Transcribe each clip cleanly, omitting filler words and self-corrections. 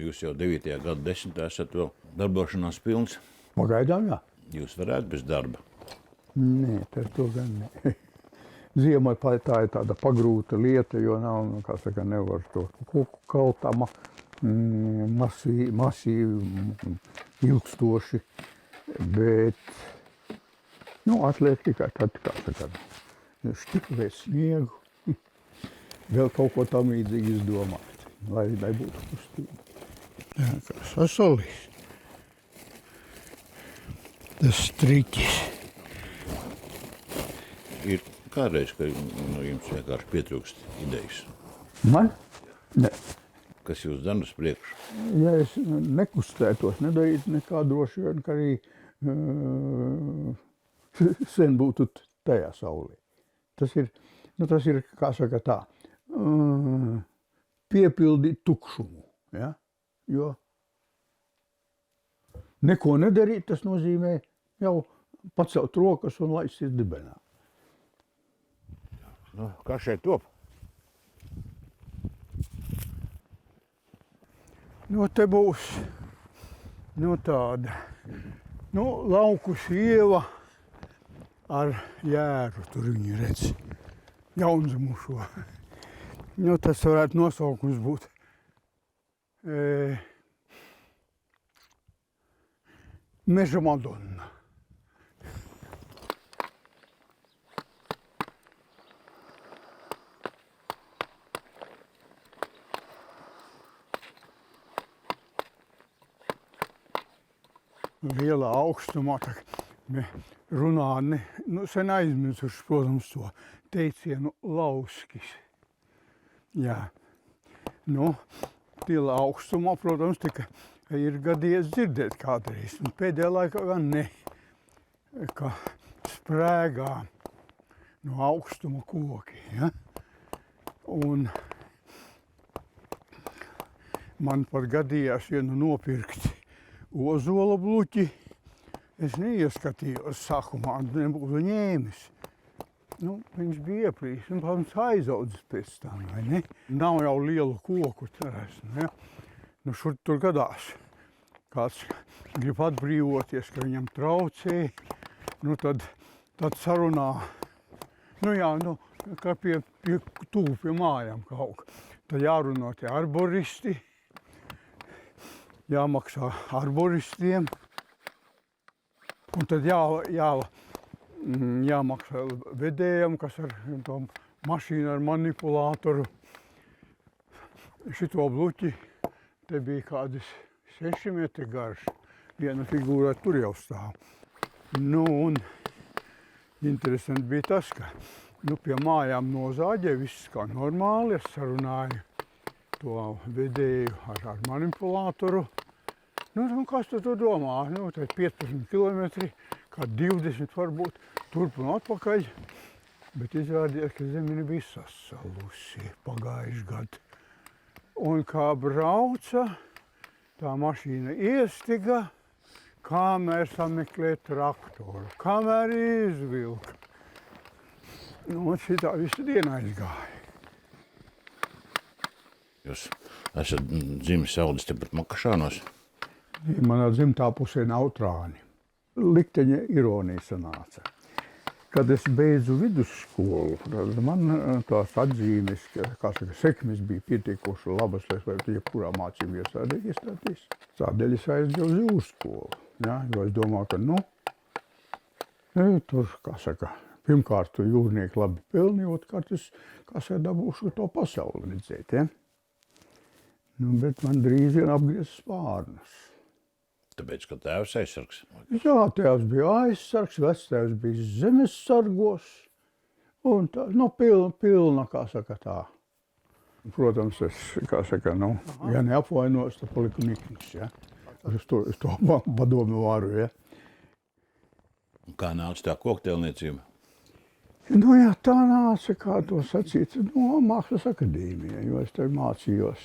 Jūs jau 9. gada 10. esat vēl darbošanās pilns. Pagaidām, jā. Jūs varētu bez darba. Nē, to gan ne. Ziemā tā ir tāda pagrūta lieta, jo nav, kā saka, nevar to koku kaltama masīvi ilgstoši, bet, atliek tikai tad, kā saka, šķiklēt sniegu, vēl kaut ko tam līdzīgi izdomāt, lai būtu kustība. Jā, kā sasolīs. Tas striķis. Ir kādreiz, ka jums vienkārši pietrūkst idejas. Man? Ne. Kas jūs dan uz priekšu? Ja es nekustētos, nedarītu nekā droši vien, ka arī sen būtu tajā saulē. Tas ir, kā saka tā, piepildīt tukšumu, ja? Jo neko nedarīt, tas nozīmē jau pacelt rokas un laisties dibenā. Kā šeit top? Te būs, tāda, lauku sieva ar jēru, tur viņi redz, jaundzimušo. Tas varētu nosaukums būt. Meža Madonna. Lielā augstumā runā, sen aizmirsuši, protams, to teicienu lauskis. Jā. Lielā augstumā, protams, ir gadījies dzirdēt kādreiz. Pēdējā laikā gan ne, ka sprēgā no augstuma koki. Ja? Un man pat gadījās vienu nopirkt ozola bluķi. Es neieskatījos sākumā, nebūtu ņēmis. Viņš bija ieplīs un, protams, aizaudzis pēc tam, vai ne? Nav jau lielu koku teresmu, ja? Šur tur gadās. Kāds grib atbrīvoties, ka viņam traucē, tad sarunā. Kā pie tuvu pie mājām kaut. Tad jārunā tie arboristi. Jāmaksā arboristiem, un tad jāmaksā vedējam, kas ar to mašīnu ar manipulātoru. Šito bluķi te bija kādas 6 metri garš, viena figūra tur jau stāv. Un interesanti bija tas, ka pie mājām nozāģē viss kā normāli, es sarunāju to vedēju ar manipulātoru. Kas tu domā? Tad 15 kilometri, kā 20 varbūt, turp un atpakaļ. Bet izrādījās, ka zeme bija sasalusi pagājuši gadu. Un kā brauca, tā mašīna iestiga, kamēr sameklē traktoru, kamēr izvilka. Šitā visu dienu aizgāja. Jūs esat dzimis audis tepat Makašānos? Manā dzimtā pusē nav trāni. Likteņa ironija sanāca. Kad es beidzu vidusskolu, tad man tās atzīmes, sekmes bija pietiekoši labas, lai es varētu jebkurā mācību iestāties. Tādēļ es aizdevu uz jūrskolu. Ja? Jo es domāju, ka tur, pirmkārt jūrnieki labi pelni, otrkārt es, dabūšu to pasauli redzēt. Ja? Bet man drīz vien apgriez spārnus. Tāpēc, ka tēvs aizsargs? Jā, tēvs bija aizsargs, vectēvs bija zemes sargos. Un tā, pilna, tā. Protams, es, ja neapvainos, tad paliku niknis, ja. Es to padomu varu, ja. Kā nāca tā kokteilniecība? Jā, tā nāca, kā to sacīt, Mākslas akadēmijā, jo es te mācījos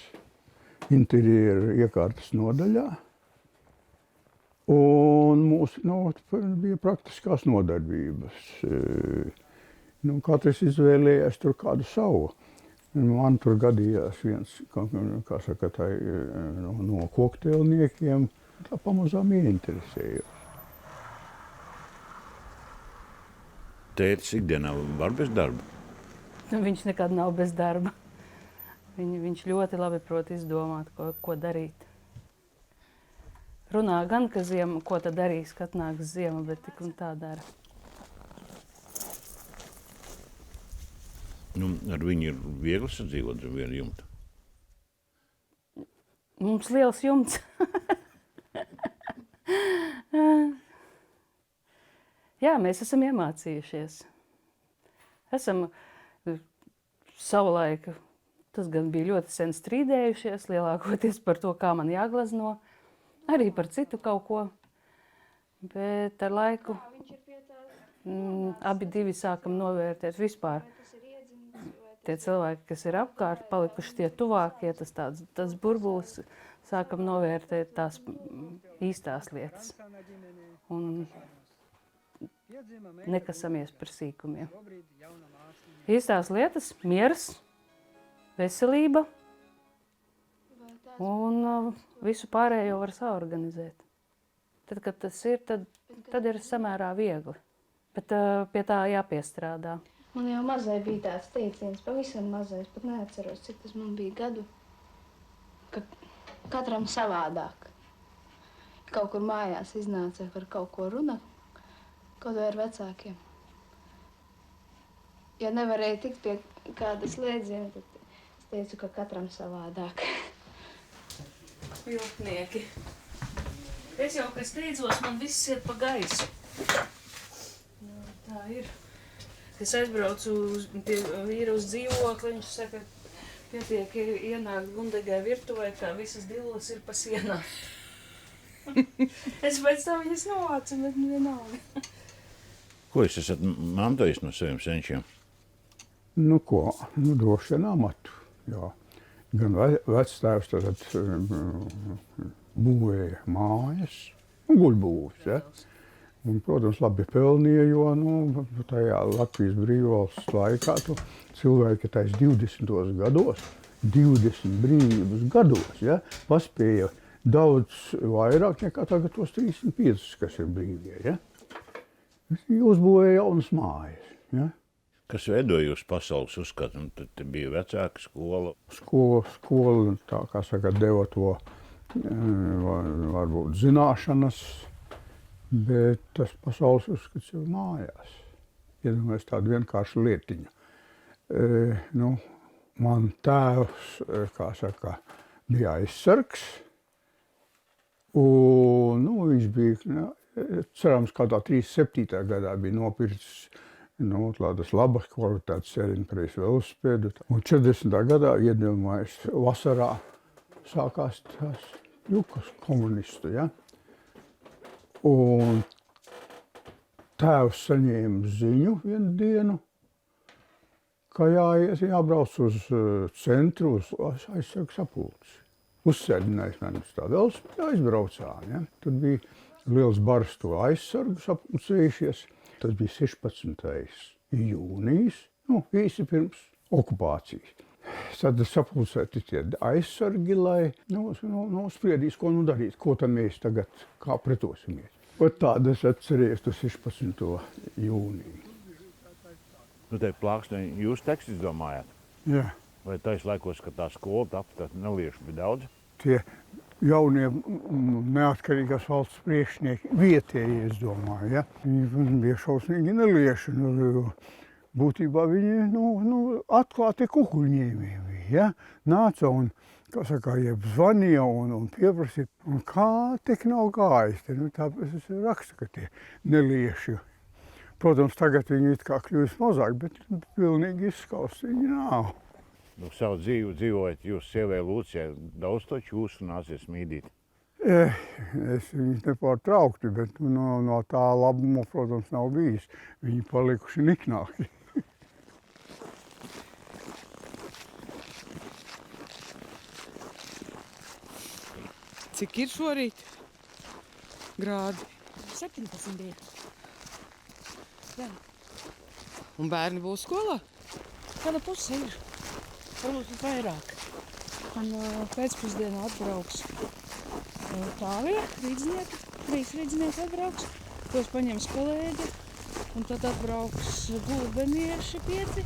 interjeru iekārtas nodaļā. Un mūsu bija praktiskās nodarbības. Katrs izvēlējās tur kādu savu. Man tur gadījās viens, kā saka, no kokteilniekiem, tā pamazām ieinteresējos. Tētis ikdienā var bez darba? Viņš nekad nav bez darba. Viņš ļoti labi prot izdomāt, ko darīt. Runā gan, ka ziema, ko tad darīs, kad nāks ziema, bet tik un tā dara. Nu, ar viņu ir viegli sadzīvot ar vienu jumtu. Mums liels jumts. Jā, mēs esam iemācījušies. Esam savulaik, tas gan bija ļoti sen strīdējušies, lielākoties par to, kā man jāglazno, arī par citu kaut ko. Bet ar laiku abi divi sākam novērtēt vispār. Tie cilvēki, kas ir apkārt, palikuši tie tuvākie, tas burbulis, sākam novērtēt tās īstās lietas. Un nekasamies par sīkumiem. Īstās lietas, miers, veselība un visu pārējo var saorganizēt. Tad, kad tas ir, tad ir samērā viegli. Bet pie tā jāpiestrādā. Man jau mazai bija tāds teiciens, pavisam mazais, pat neatceros, cik tas man bija gadu, ka katram savādāk. Kaut kur mājās iznāca par kaut ko runa, kaut vai ar vecākiem. Ja nevarēja tikt pie kāda slēdziena, tad es teicu, ka katram savādāk. Viltnieki. Es jau, kas teicos, man viss iet pa gaisu. Tā ir. Es aizbraucu pie vīra uz dzīvokli, viņš saka, pietiek ienākt Gundegai virtuvē, kā visas dillas ir pa sienām. Es pēc tam viņas novācu, bet vienalga. Ko jūs esat mantojis no saviem senčiem? Nu ko, droši vien amatu, jā. Gan vectēvs tad būvēja mājas un guļbūvis, ja. Un, protams, labi pelnīja, jo tajā Latvijas brīvvalsts laikā cilvēki tais 20. gados, 20 brīvības gados, ja, paspēja daudz vairāk nekā tagad tos 35, kas ir brīvie. Ja. Uzbūvēja jaunas mājas. Ja. Kas veidoja jūsu pasaules uzskatu? Un tad bija vecāka skola. Skola, tā kā saka, deva to varbūt zināšanas, bet tas pasaules uzskats jau mājās. Iedomājies tādu vienkāršu lietiņu. Man tēvs, kā saka, bija aizsargs. Un viņš bija, cerams, kādā 37. gadā bija nopircis tādas labas kvalitātes sēriņpreis velosipēdu. Un 40. gadā, iedomājies, vasarā sākās tās jukas komunistu, ja? Un tēvs saņēma ziņu vienu dienu, ka jābrauc uz centru, uz aizsargu sapulci. Uzsēdinājis mani uz tā velosipēdu, aizbraucām. Ja? Tad bija liels bars to aizsargu sapulcējušies. Tas bija 16. jūnijas, īsi pirms okupācijas. Tad sapulcēti tie aizsargi, lai spriedīs, ko darīt, ko tam mēs tagad kā pretosimies. Un tāda es atcerējos to 16. jūniju. Te plāksnē jūs tekstu izdomājāt? Jā. Vai tais laikos, kad tā skola tapta, neliešu bija daudz? Tie jaunie neatkarīgās valsts priekšnieki vietēji, es domāju, ja? Viņi bija šausmīgi nelieši. Būtībā viņi atklāti kukuļņēmēji bija, ja? Nāca un, kā saka, zvanīja un pieprasīja, un kā tik nav gājis. Tāpēc es rakstu, ka tie nelieši. Protams, tagad viņi it kā kļūst mazāk, bet pilnīgi izskausti viņi nav. Savu dzīvi dzīvojat jūs sievai Lūcijai, daudz taču jūs nācies mīdīt? Es viņus nepārtraukti, bet no tā labuma, protams, nav bijis. Viņi palikuši niknāki. Cik ir šorīt grādi? 17 bija. Jā. Un bērni būs skolā? Kāda puse ir? Varbūt pat vairāk. Un pēcpusdienā atbrauks Tālija, rīdznieki, 3 rīdznieki atbrauks, tos paņems kolēģi, un tad atbrauks gulbenieši 5.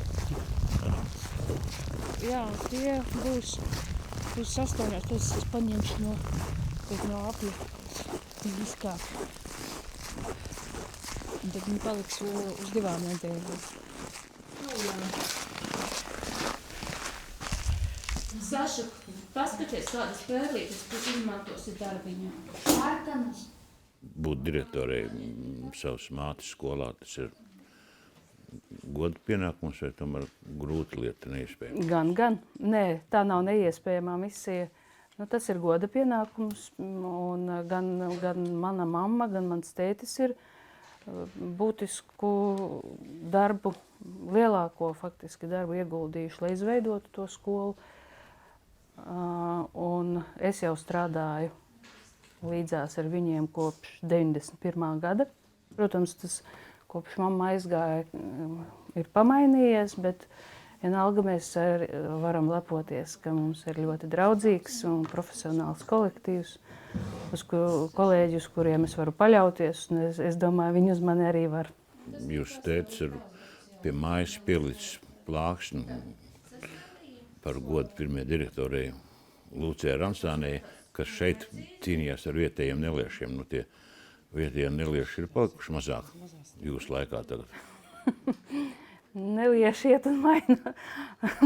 Jā, tie būs 8, tos es paņemšu no apļa, viņi izkāp. Un tad viņi paliks uz 2 nedēļām. Saša, paskaties, kādas spēlītes, kas izmantosi darbiņā. Artanas. Būt direktorei savas mātes skolā, tas ir goda pienākums vai tomēr grūta lieta, neiespējama? Gan. Nē, tā nav neiespējamā misija. Nu, tas ir goda pienākums, un gan mana mamma, gan mans tētis ir būtisku darbu, lielāko faktiski darbu ieguldījuši, lai izveidotu to skolu. Un es jau strādāju līdzās ar viņiem kopš 91. gada. Protams, tas kopš mamma aizgāja ir pamainījies, bet vienalga mēs varam lepoties, ka mums ir ļoti draudzīgs un profesionāls kolektīvs, kolēģi, uz kuriem es varu paļauties, un es domāju, viņi uz mani arī var. Jūs tētis ir pie mājas pielicis plāksni par godu pirmajai direktorei Lūcijai Ransānei, kas šeit cīnījās ar vietējiem neliešiem. Nu, tie vietējie nelieši ir palikuši mazāk jūsu laikā tagad. Nelieši iet un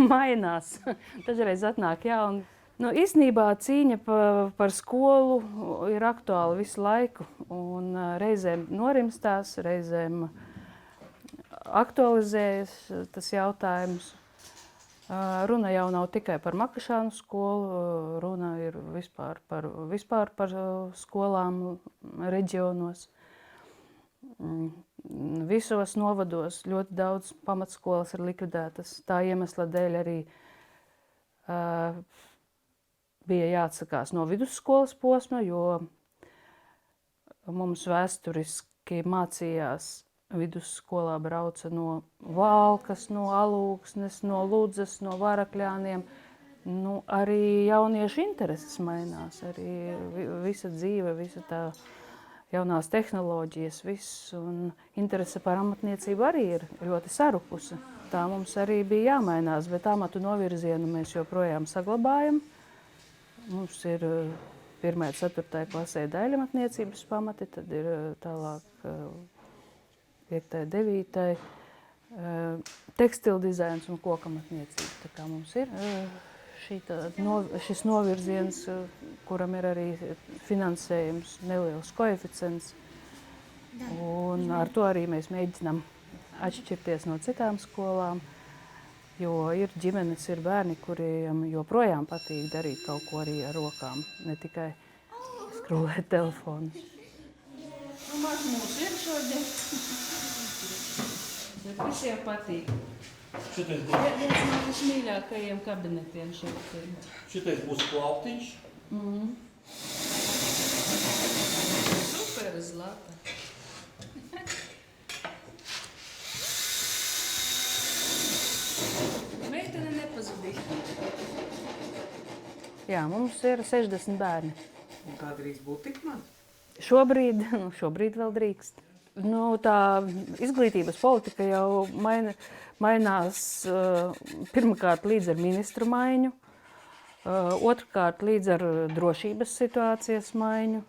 mainās. Dažreiz atnāk jauni. Nu, īstenībā cīņa par skolu ir aktuāla visu laiku. Un reizēm norimstās, reizēm aktualizējas tas jautājums. Runa jau nav tikai par Makašānu skolu, runa ir vispār par skolām reģionos. Visos novados ļoti daudz pamatskolas ir likvidētas. Tā iemesla dēļ arī bija jāatsakās no vidusskolas posma, jo mums vēsturiski mācījās vidusskolā brauca no Valkas, no Alūksnes, no Ludzas, no Varakļāniem. Nu, arī jauniešu intereses mainās, arī visa dzīve, visa tā jaunās tehnoloģijas, viss, un interese par amatniecību arī ir ļoti sarukusi. Tā mums arī bija jāmainās, bet amatu novirzienu mēs joprojām saglabājam. Mums ir 1. 4. klasē daļamatniecības pamati, tad ir tālāk 5. 9. Tekstildizains un kokamatniecība. Tā kā mums ir šis novirziens, kuram ir arī finansējums, neliels koeficients. Un ar to arī mēs mēģinām atšķirties no citām skolām, jo ir ģimenes, ir bērni, kuriem joprojām patīk darīt kaut ko arī ar rokām, ne tikai skrolēt telefonu. Nu, maz mums ir šodien. Bet visiem patīk. Viens no vismīļākajiem kabinetiem šeit ir. Šitais būs plauktiņš. Super zlata. Meitene nepazudīja. Jā, mums ir 60 bērni. Un tā drīkst būt tik man? Šobrīd vēl drīkst. Nu, tā izglītības politika jau mainās pirmkārt līdz ar ministru maiņu, otrkārt līdz ar drošības situācijas maiņu.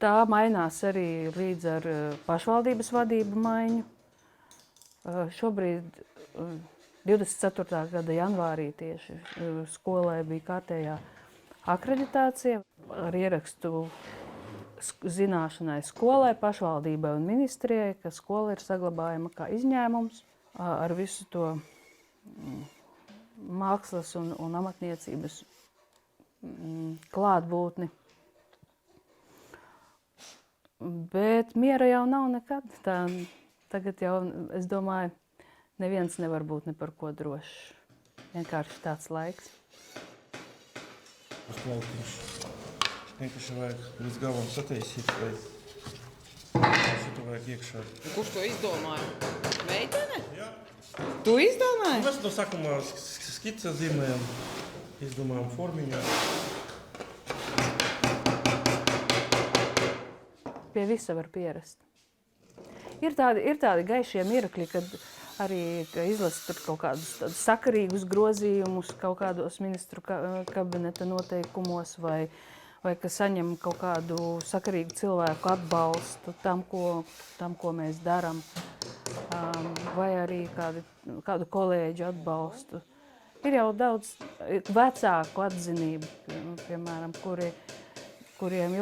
Tā mainās arī līdz ar pašvaldības vadību maiņu. Šobrīd 24. gada janvārī tieši skolai bija kārtējā akreditācija ar ierakstu zināšanai skolai, pašvaldībai un ministrijai, ka skola ir saglabājama kā izņēmums ar visu to mākslas un amatniecības klātbūtni. Bet miera jau nav nekad. Tagad jau, es domāju, neviens nevar būt ne par ko drošs. Vienkārši tāds laiks. Uz plauktiņš. Vienkārši vajag līdz galam sataisīt, lai šito vajag iekšā. Kurš to izdomāja? Meitene? Jā. Tu izdomāji? Mēs no sākumā skice zīmējam, izdomājam formiņā. Pie visa var pierast. Ir tādi gaišie mirkļi, kad arī izlasa tur kaut kādus sakarīgus grozījumus kaut kādos ministru kabineta noteikumos vai ka saņem kaut kādu sakarīgu cilvēku atbalstu tam, ko mēs darām, vai arī kādu kolēģu atbalstu. Ir jau daudz vecāku atzinību, piemēram, kuriem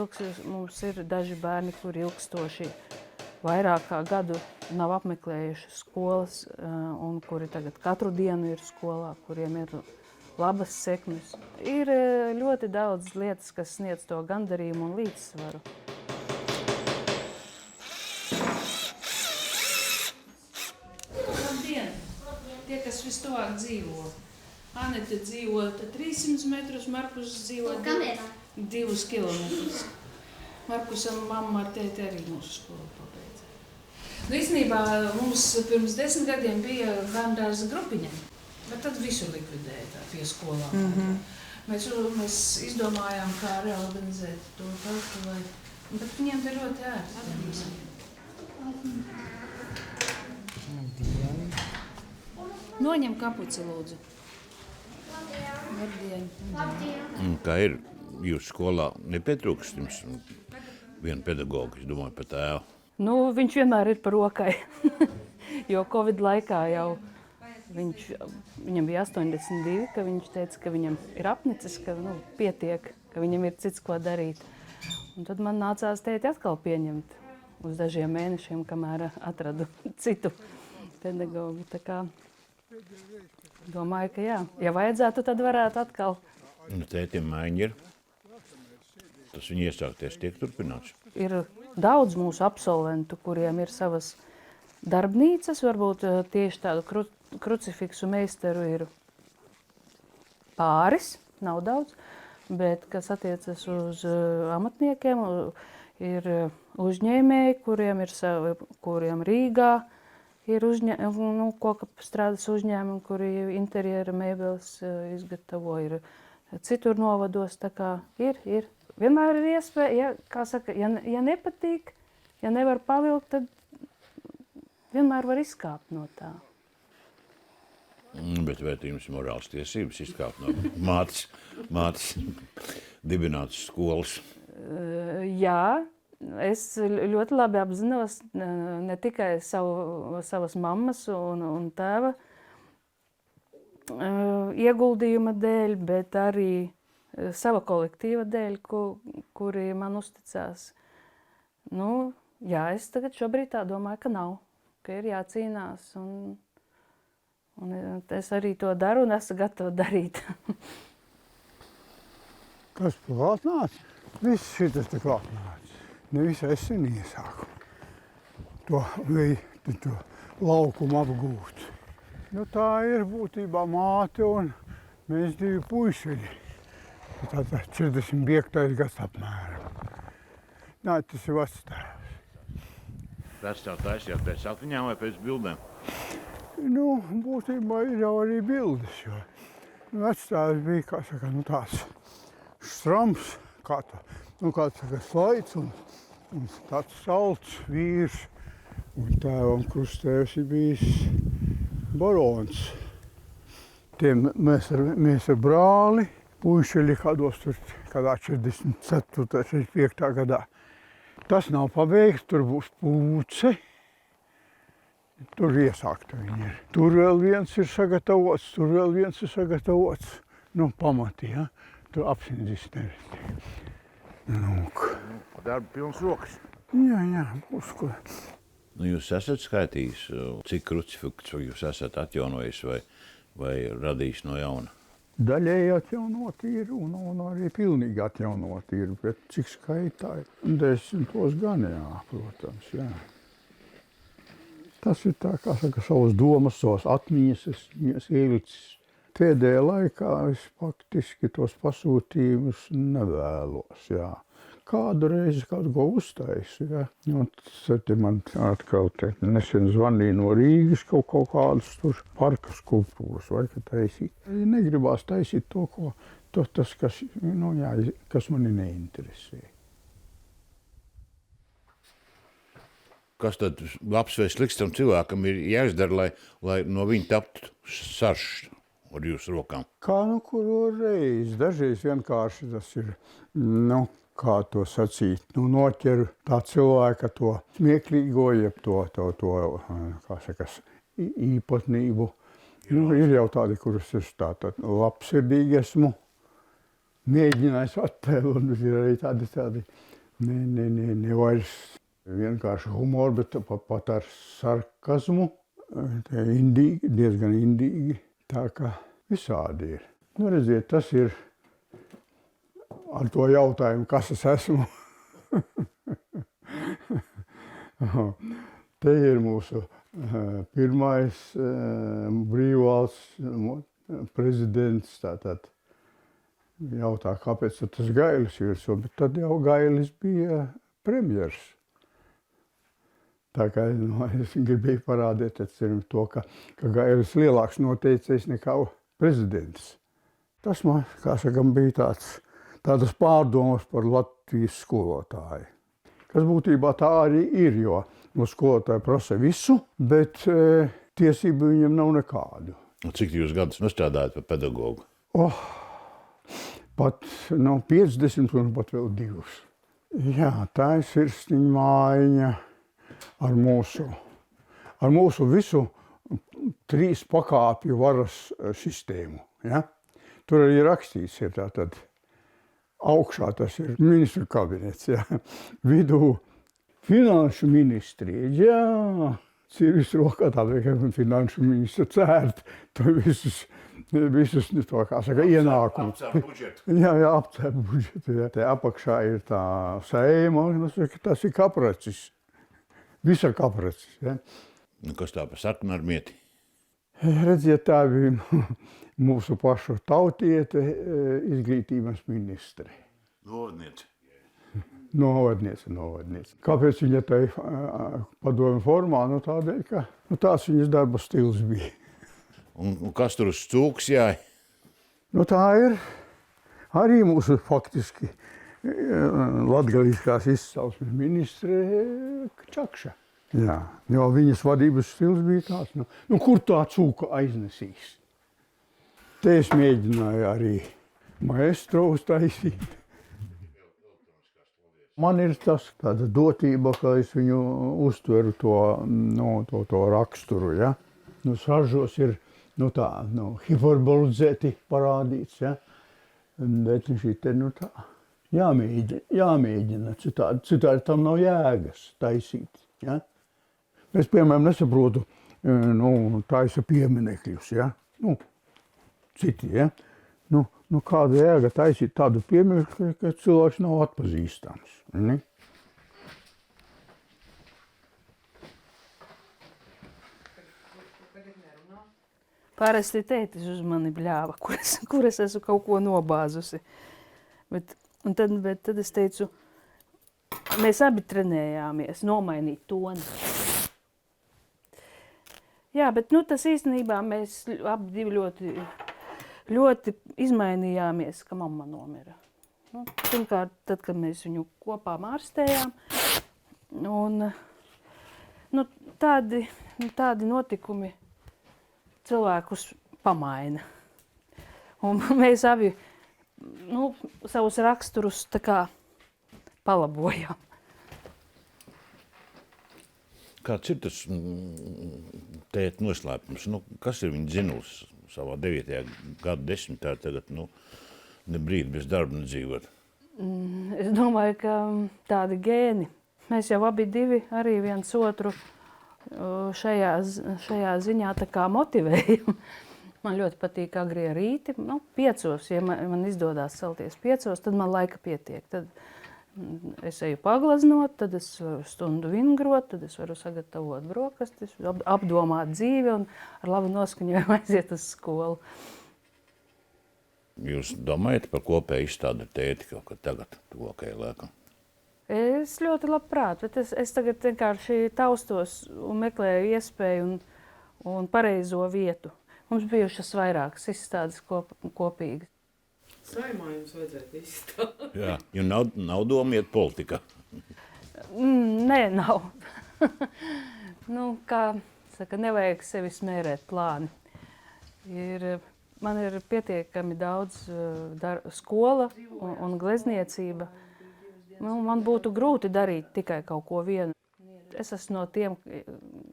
mums ir daži bērni, kuri ilgstoši vairāk kā gadu nav apmeklējuši skolas un kuri tagad katru dienu ir skolā, kuriem ir labas sekmes. Ir ļoti daudz lietas, kas sniedz to gandarījumu un līdzsvaru. Labdien! Tie, kas vistuvāk dzīvo. Anete dzīvo 300 metrus, Markus dzīvo 2 kilometrus. Markusam mamma ar tēti arī mūsu skolu pabeidza. Nu, īstenībā mums pirms 10 gadiem bija bērndārza grupiņa, bet tad visu likvidēja tā pie skolām. Mēs izdomājām, kā reorganizēt to tautu, bet viņiem bija ļoti ērti. Noņem kapuci, lūdzu. Labdien. Kā ir jūsu skolā nepietrūkst jums viena pedagoga, es domāju, par tēvu? Nu, viņš vienmēr ir par rokai, jo Covid laikā jau viņam bija 82, ka viņš teica, ka viņam ir apnicis, ka pietiek, ka viņam ir cits, ko darīt. Un tad man nācās tēti atkal pieņemt uz dažiem mēnešiem, kamēr atradu citu pedagogu. Tā kā domāju, ka jā, ja vajadzētu, tad varētu atkal. Tētim maiņa ir. Tas viņa iesākties tiek turpināts. Ir daudz mūsu absolventu, kuriem ir savas darbnīcas, varbūt tieši tādu krucifiksu meistaru ir pāris, nav daudz, bet kas attiecas uz amatniekiem, ir uzņēmēji, kuriem Rīgā ir koka strādas uzņēmumi, kuri interjera mēbeles izgatavo, ir citur novados, tā kā ir. Vienmēr ir iespēja, kā saka, ja nepatīk, ja nevar pavilkt, tad vienmēr var izkāpt no tā. Bet vai jums ir morāls tiesības izkāpt no mātes dibinātas skolas? Jā, es ļoti labi apzinos ne tikai savas mammas un tēva ieguldījuma dēļ, bet arī sava kolektīva dēļ, kuri man uzticās. Nu, jā, es tagad šobrīd tā domāju, ka nav, ka ir jācīnās, un es arī to daru un esmu gatava darīt. Kas klāt nāca? Viss šitas te klāt nāca. Nevisai sen iesāku to laukumu apgūt. Nu, tā ir būtībā māte un mēs 2 puišeļi. Tātad 45. gads apmēram. Nā, tas ir vectēvs. Vectēvs taisījāt pēc atmiņām vai pēc bildēm? Nu, būtībā ir jau arī bildes, jo vectēvs bija, kā saka, tāds strams, kāds saka, slaids un tāds salds vīrs. Un tēvam krustēvs ir bijis barons. Mēs ar brāli, puišeļi kādos tur, kādā 44. 45. gadā. Tas nav pabeigts, tur būs pūce. Tur iesākta viņi ir. Tur vēl viens ir sagatavots, tur vēl viens ir sagatavots. Nu, pamati, ja? Tur apsniedzis nevis. Darba pilns rokas. Jā, būs ko. Nu, jūs esat skaitījis, cik krucifikts jūs esat atjaunojis vai radījis no jauna? Daļēji atjaunot ir un arī pilnīgi atjaunot ir, bet cik skaitāji? 10 gan, jā, protams, jā. Tas ir tā, kā saka, savas domas, savas atmiņas, es ielicis. Pēdējā laikā es faktiski tos pasūtījumus nevēlos, jā. kādu reizi kaut ko uztaisu. Ja? Un tad man atkal nesen zvanīja no Rīgas kaut kādas tur parka skulptūras vai ka taisīt. Negribās taisīt to, tas, kas, nu, jā, kas mani neinteresē. Kas tad labs vai slikts tam cilvēkam ir jāizdara, lai no viņa taptu saršs ar jūsu rokām? Kā nu kuru reizi? Dažreiz vienkārši tas ir, nu, kā to sacīt, nu, noķer tā cilvēka to smieklīgo, jeb to kā sakas, īpatnību. Nu, ir jau tādi, kurus es tātad labsirdīgi esmu mēģinājis attēlot, bet ir arī tādi ne vairs vienkārši humoru, bet pat ar sarkazmu, indīgi, diezgan indīgi, tā kā visādi ir. Nu, redziet, tas ir ar to jautājumu, kas es esmu. Te ir mūsu pirmais brīvvalsts prezidents, tātad jautā, kāpēc tas Gailis virsū, bet tad jau Gailis bija premjers. Tā kā es gribēju parādīt to, ka Gailis lielāks noteicējs nekā prezidents. Tas man, kā sakam, bija tādas pārdomas par Latvijas skolotāju. Kas būtībā tā arī ir, jo no skolotāja prasa visu, bet tiesību viņam nav nekādu. Cik jūs gadus nostādājat par pedagogu? Pat nav 50 un pat vēl 2. Jā, tā ir sirsniņa mājiņa. Ar mūsu visu 3 pakāpju varas sistēmu. Ja? Tur arī rakstīts ir tātad augšā tas ir ministru kabinets, ja? Vidū finanšu ministrija, jā, Cirvis rokā tāpēc, ka finanšu ministra cērt to visus to, kā saka, ienākumus. Apcēp budžetu. Jā, apcēp budžetu. Ja? Te apakšā ir tā Seima, tas ir kapracis. Visa kapracis. Ja? Nu, kas tā par sarkanu ar mieti? Redziet, tā bija mūsu pašu tautiete, izglītības ministre. Novadniece. Novadniece. Kāpēc viņa tai padomju formā? Nu, tādēļ, ka tāds viņas darba stils bija. Un kas tur uz cūks jāja? Nu, tā ir arī mūsu faktiski latgaliskās izcelsmes ministre Čakša. Jā, jo viņas vadības stils bija tāds, nu kur tā cūka aiznesīs? Te es mēģināju arī maestro uztaisīt. Man ir tāda dotība, ka es viņu uztveru to raksturu, ja? Nu, saržos ir, hiperbolizēti parādīts, ja? Bet šī tā. Jāmēģina, citādi tam nav jēgas taisīt. Ja? Es, piemēram, nesaprotu, taisa pieminekļus, ja? Citi, ja? Kāda jēga taisīt tādu pieminekļu, ka cilvēks nav atpazīstams. Ne? Parasti tētis uz mani bļāva, kur es esmu kaut ko nobāzusi. Bet tad es teicu, mēs abi trenējāmies nomainīt toni. Jā, bet tas īstenībā mēs abi divi ļoti izmainījāmies, ka mamma nomira. Pirmkārt, tad, kad mēs viņu kopā mārstējām, un tādi notikumi cilvēkus pamaina. Un mēs abi savus raksturus tā kā palabojām. Kāds ir tas tēta noslēpums? Kas ir viņa dzinulis savā 9. gadu desmitā tagad, ne brīdi bez darba nedzīvot? Es domāju, ka tādi gēni. Mēs jau abi divi arī viens otru šajā ziņā tā kā motivējam. Man ļoti patīk agrie rīti, 5, ja man izdodās celties 5, tad man laika pietiek. Tad es eju paglaznot, tad es varu stundu vingrot, tad es varu sagatavot brokastis, apdomāt dzīvi un ar labu noskaņojumu aiziet uz skolu. Jūs domājat par kopēju izstādi ar tēti kaut kad tagad, tuvākajā laikā? Es ļoti labprāt, bet es tagad vienkārši taustos un meklēju iespēju un pareizo vietu. Mums bijušas vairākas izstādes kopīgi. Saimā jums vajadzētu izstāstīt. Jā, jo nav doma iet politikā. Nē, nav. Kā saka, nevajag sevi smērēt plāni. Man ir pietiekami daudz skola un glezniecība. Man būtu grūti darīt tikai kaut ko vienu. Es esmu no tiem,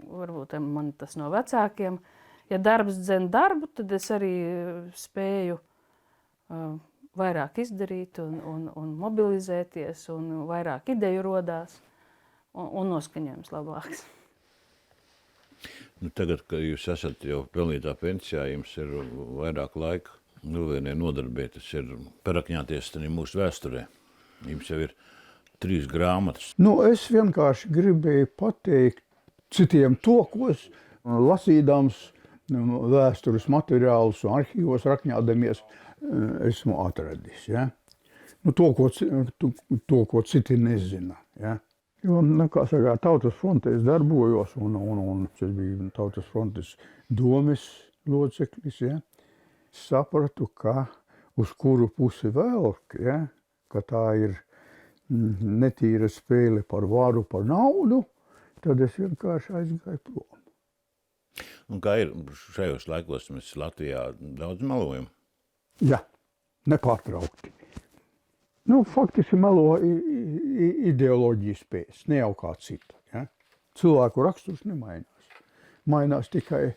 varbūt man tas no vecākiem. Ja darbs dzen darbu, tad es arī spēju vairāk izdarīt un mobilizēties, un vairāk ideju rodās, un noskaņojums labāks. Tagad, kad jūs esat jau pelnītā pensijā, jums ir vairāk laika vienai nodarbieties, ir parakņāties mūsu vēsturē. Jums jau ir 3 grāmatas. Es vienkārši gribēju pateikt citiem to, ko es lasīdams vēstures materiālus un arhīvos rakņādamies esmu atradis. Ja? To, ko citi nezina. Ja? Jo, kā saka, Tautas frontē es darbojos un es biju Tautas frontes domes loceklis. Ja? Sapratu, ka uz kuru pusi velk, ja? Ka tā ir netīra spēle par varu, par naudu, tad es vienkārši aizgāju prom. Un kā ir šajos laikos, mēs Latvijā daudz melojam? Jā, nepārtraukti. Faktiski melo ideoloģijas pēc, ne jau kā cita. Ja? Cilvēku raksturs nemainās. Mainās tikai,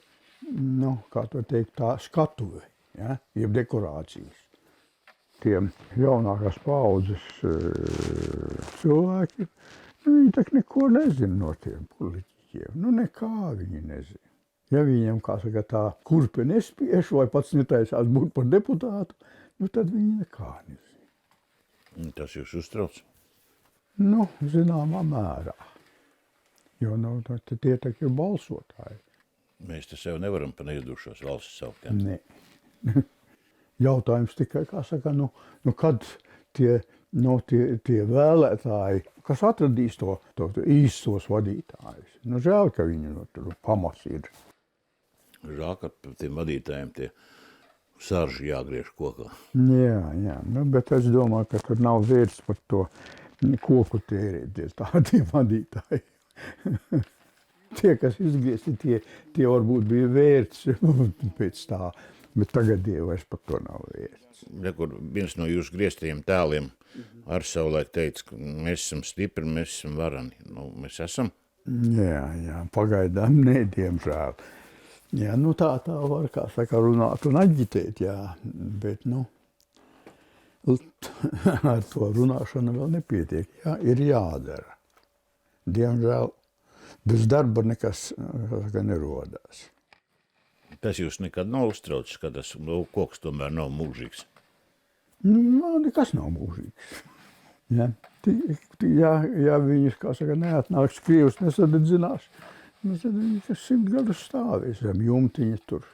kā to teikt, tā skatuve, ja? Jeb dekorācijas. Tiem jaunākās paaudzes cilvēki, viņi tak neko nezina no tiem politiķiem. Nekā viņi nezina. Ja viņiem, kā saka, tā kurpe nespieš vai pats netaisās būt par deputātu, tad viņi nekā nezina. Tas jūs uztrauc? Zināmā mērā. Jo tie tak ir balsotāji. Mēs te sev nevaram pa neizdušos valsts saukt. Ja? Nē. Jautājums tikai, kā saka, kad tie vēlētāji, kas atradīs to īstos vadītājus. Žēl, ka viņi tur pamats ir. Žēl, ka tiem vadītājiem tie sarži jāgriež kokā. Jā, bet es domāju, ka tur nav vērts par to koku tērēt tādiem vadītāji. Tie, kas izgriezti, tie varbūt bija vērts pēc tā. Bet tagad vairs par to nav vērts. Viens no jūsu grieztajiem tēliem ar savulaik teica, ka mēs esam stipri, mēs esam varani. Mēs esam? Jā, pagaidām ne, diemžēl. Jā, tā var, kā saka, runāt un aģitēt, jā. Bet, ar to runāšanu vēl nepietiek. Jā, ir jādara. Diemžēl bez darba nekas nerodās. Tas jūs nekad nav uztraucis, ka tas koks tomēr nav mūžīgs? Nekas nav mūžīgs. Ja viņus, kā saka, neatnāks Krievs nesadedzinās, tad viņi 100 gadus stāvēs zem jumtiņa tur.